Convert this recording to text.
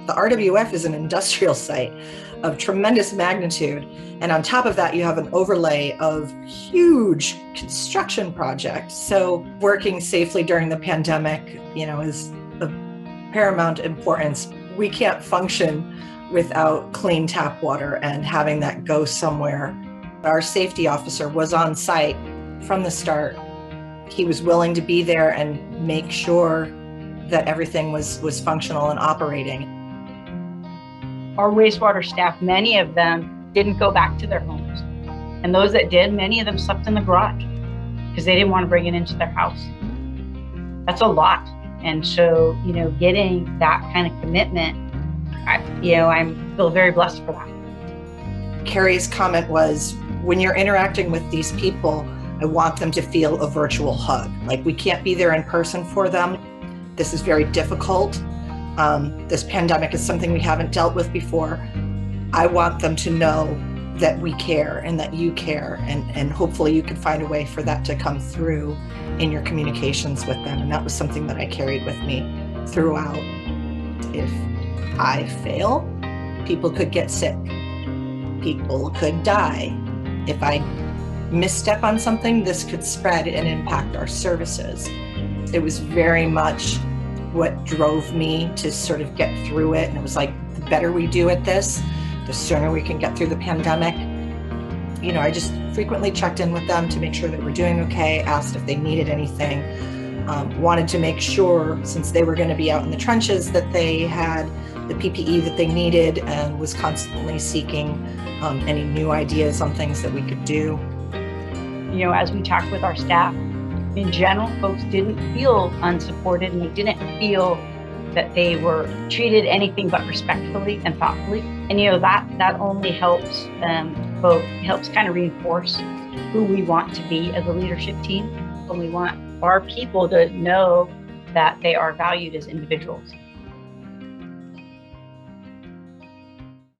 The RWF is an industrial site of tremendous magnitude. And on top of that, you have an overlay of huge construction projects. So working safely during the pandemic, is of paramount importance. We can't function without clean tap water and having that go somewhere. Our safety officer was on site from the start. He was willing to be there and make sure that everything was functional and operating. Our wastewater staff, many of them didn't go back to their homes. And those that did, many of them slept in the garage because they didn't want to bring it into their house. That's a lot. And so, getting that kind of commitment, I feel very blessed for that. Kerrie's comment was, when you're interacting with these people, I want them to feel a virtual hug. Like, we can't be there in person for them. This is very difficult. This pandemic is something we haven't dealt with before. I want them to know that we care and that you care, and hopefully you can find a way for that to come through in your communications with them. And that was something that I carried with me throughout. If I fail, people could get sick. People could die. If I misstep on something, this could spread and impact our services. It was very much what drove me to sort of get through it. And it was like, the better we do at this, the sooner we can get through the pandemic. I just frequently checked in with them to make sure that we're doing okay, asked if they needed anything, wanted to make sure, since they were going to be out in the trenches, that they had the PPE that they needed, and was constantly seeking any new ideas on things that we could do. As we talked with our staff, in general, folks didn't feel unsupported, and they didn't feel that they were treated anything but respectfully and thoughtfully. And that only helps helps kind of reinforce who we want to be as a leadership team. And we want our people to know that they are valued as individuals.